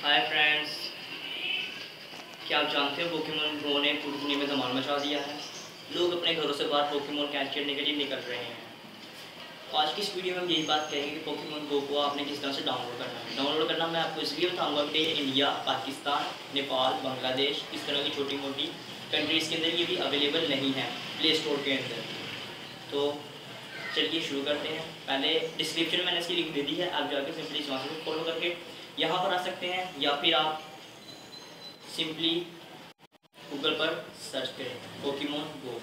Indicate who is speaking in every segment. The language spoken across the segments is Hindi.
Speaker 1: हाय फ्रेंड्स, क्या आप जानते हो पोकेमोन गो ने पूरी दुनिया में धमाल मचा दिया है। लोग अपने घरों से बाहर पोकेमोन कैच करने के लिए निकल रहे हैं। तो आज की इस वीडियो में हम यही बात करेंगे कि पोकेमोन गो को आपने किस तरह से डाउनलोड करना है। डाउनलोड करना मैं आपको इसलिए बताऊंगा कि इंडिया, पाकिस्तान, नेपाल, बांग्लादेश, इस तरह की छोटी मोटी कंट्रीज़ के अंदर ये भी अवेलेबल नहीं है प्ले स्टोर के अंदर। तो चलिए शुरू करते हैं। पहले डिस्क्रिप्शन में मैंने इसकी लिंक दे दी है, आप जाकर सिंपली वहाँ से फॉलो करके यहाँ पर आ सकते हैं, या फिर आप सिंपली गूगल पर सर्च करें पोकेमोन गो।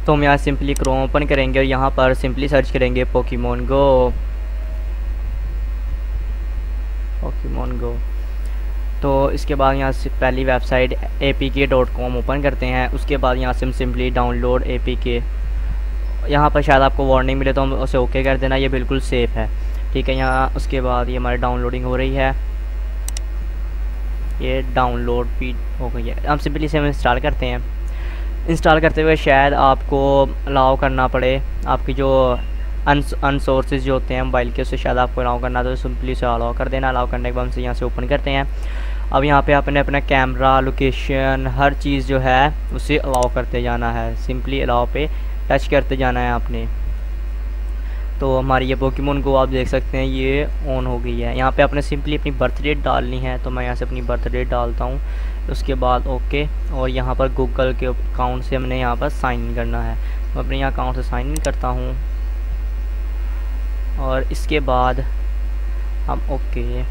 Speaker 2: तो हम यहाँ सिंपली क्रोम ओपन करेंगे और यहाँ पर सिंपली सर्च करेंगे पोकेमोन गो। तो इसके बाद यहाँ से पहली वेबसाइट apk.com ओपन करते हैं। उसके बाद यहाँ से हम सिंपली डाउनलोड apk, यहाँ पर शायद आपको वार्निंग मिले तो हम उसे ओके कर देना, ये बिल्कुल सेफ़ है, ठीक है। यहाँ उसके बाद ये हमारी डाउनलोडिंग हो रही है, ये डाउनलोड भी हो गई है। हम सिंपली इसे इंस्टॉल करते हैं। इंस्टॉल करते हुए शायद आपको अलाउ करना पड़े, आपकी जो अनसोर्सेज जो होते हैं मोबाइल के, उससे शायद आपको अलाउ करना, तो सिंपली उसे अलाउ कर देना। अलाउ करने के बाद हम यहाँ से ओपन करते हैं। अब यहाँ पे आपने अपना कैमरा, लोकेशन, हर चीज़ जो है उसे अलाउ करते जाना है। सिंपली अलाउ पे टच करते जाना है आपने। तो हमारी ये पोकेमोन गो आप देख सकते हैं ये ऑन हो गई है। यहाँ पे आपने सिंपली अपनी बर्थ डेट डालनी है, तो मैं यहाँ से अपनी बर्थ डेट डालता हूँ। उसके बाद ओके, और यहाँ पर गूगल के अकाउंट से हमने यहाँ पर साइन इन करना है। मैं अपने यहाँ अकाउंट से साइन इन करता हूँ और इसके बाद हम ओके,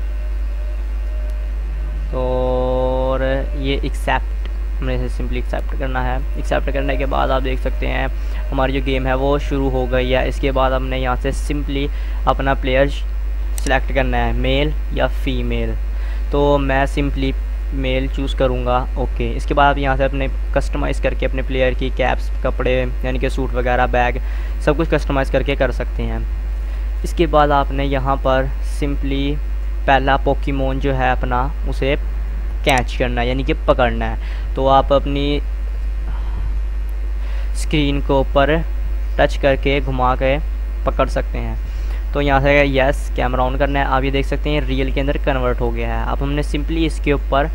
Speaker 2: तो और ये एक्सेप्ट, हमने इसे सिंपली एक्सेप्ट करना है। एक्सेप्ट करने के बाद आप देख सकते हैं हमारी जो गेम है वो शुरू हो गई है। इसके बाद हमने यहाँ से सिंपली अपना प्लेयर सिलेक्ट करना है, मेल या फीमेल। तो मैं सिंपली मेल चूज़ करूँगा, ओके। इसके बाद आप यहाँ से अपने कस्टमाइज़ करके अपने प्लेयर की कैप्स, कपड़े यानी कि सूट वगैरह, बैग, सब कुछ कस्टमाइज़ करके कर सकते हैं। इसके बाद आपने यहाँ पर सिंपली पहला पोकेमोन जो है अपना उसे कैच करना है, यानी कि पकड़ना है। तो आप अपनी स्क्रीन को ऊपर टच करके घुमा के पकड़ सकते हैं। तो यहाँ से यस, कैमरा ऑन करना है। आप ये देख सकते हैं रियल के अंदर कन्वर्ट हो गया है। अब हमने सिंपली इसके ऊपर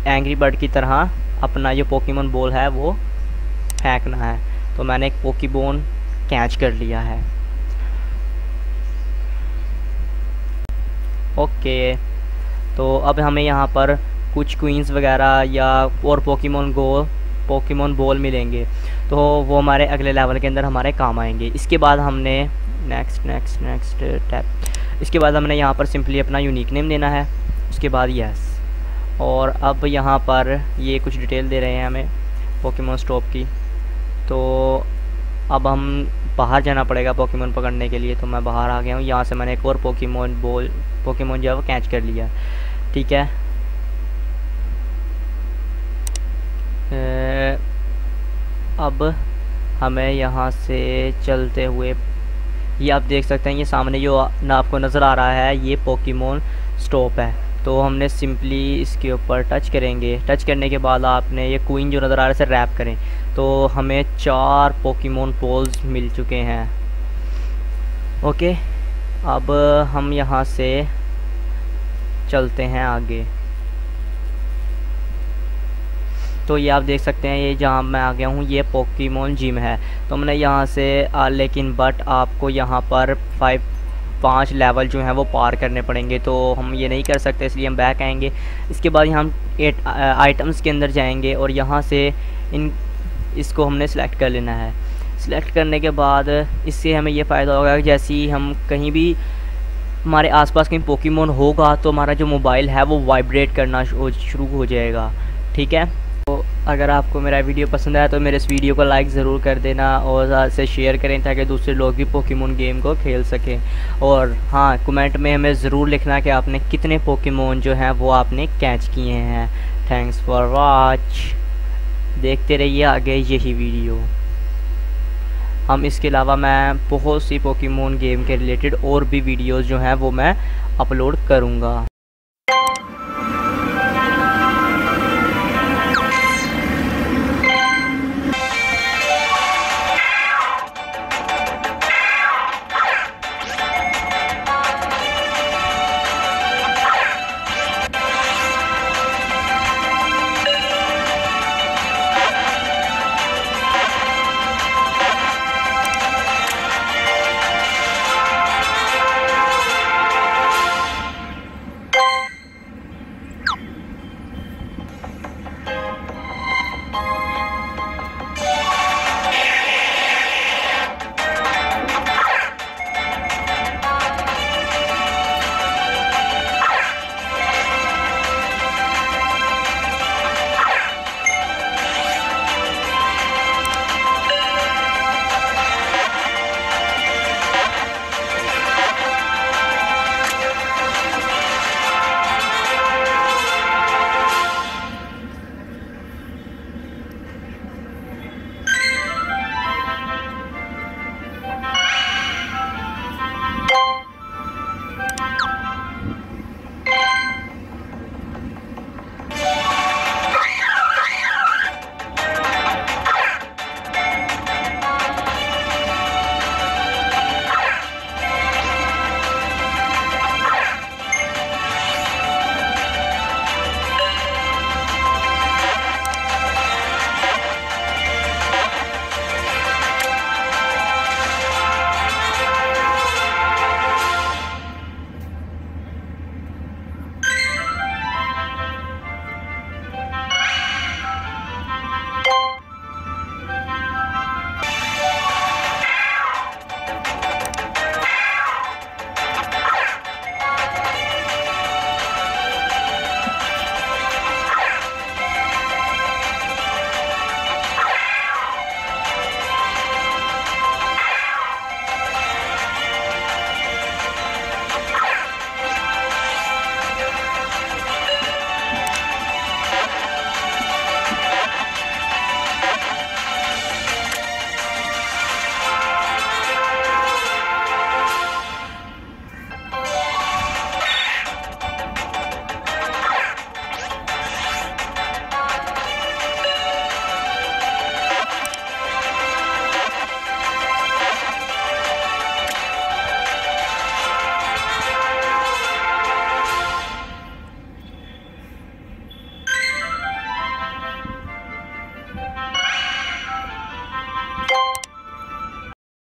Speaker 2: एंग्री बर्ड की तरह अपना जो पोकेमोन बॉल है वो फेंकना है। तो मैंने एक पोकेमोन कैच कर लिया है, ओके। तो अब हमें यहाँ पर कुछ क्वींस वगैरह या और पोकेमोन बॉल मिलेंगे, तो वो हमारे अगले लेवल के अंदर हमारे काम आएंगे। इसके बाद हमने नेक्स्ट टैप। इसके बाद हमने यहाँ पर सिंपली अपना यूनिक नेम देना है। उसके बाद यस, और अब यहाँ पर ये कुछ डिटेल दे रहे हैं हमें पोकेमोन स्टॉप की। तो अब हम बाहर जाना पड़ेगा पोकेमोन पकड़ने के लिए। तो मैं बाहर आ गया हूँ। यहाँ से मैंने एक और पोकेमोन जो है वो कैच कर लिया, ठीक है। अब हमें यहाँ से चलते हुए, ये आप देख सकते हैं ये सामने जो आपको नज़र आ रहा है ये पोकेमोन स्टॉप है। तो हमने सिंपली इसके ऊपर टच करेंगे। टच करने के बाद आपने ये क्वीन जो नज़र आ रहा है इसे रैप करें। तो हमें 4 पोकेमोन बॉल्स मिल चुके हैं, ओके। अब हम यहाँ से चलते हैं आगे। तो ये आप देख सकते हैं ये जहाँ मैं आ गया हूँ ये पोकेमोन जिम है। तो हमने यहाँ से लेकिन बट आपको यहाँ पर 5 लेवल जो हैं वो पार करने पड़ेंगे, तो हम ये नहीं कर सकते, इसलिए हम बैक आएंगे। इसके बाद यहाँ हम 8 आइटम्स के अंदर जाएंगे और यहाँ से इसको हमने सेलेक्ट कर लेना है। सिलेक्ट करने के बाद इससे हमें ये फ़ायदा होगा कि जैसे ही हम कहीं भी हमारे आसपास कहीं पोकेमोन होगा तो हमारा जो मोबाइल है वो वाइब्रेट करना शुरू हो जाएगा, ठीक है। तो अगर आपको मेरा वीडियो पसंद आया तो मेरे इस वीडियो को लाइक ज़रूर कर देना और ज़्यादा से शेयर करें ताकि दूसरे लोग भी पोकेमोन गेम को खेल सकें। और हाँ, कमेंट में हमें ज़रूर लिखना कि आपने कितने पोकेमोन जो हैं वो आपने कैच किए हैं। Thanks for watch. देखते रहिए आगे यही वीडियो। हम इसके अलावा मैं बहुत सी पोकेमोन गेम के रिलेटेड और भी वीडियोज़ जो हैं वो मैं अपलोड करूँगा।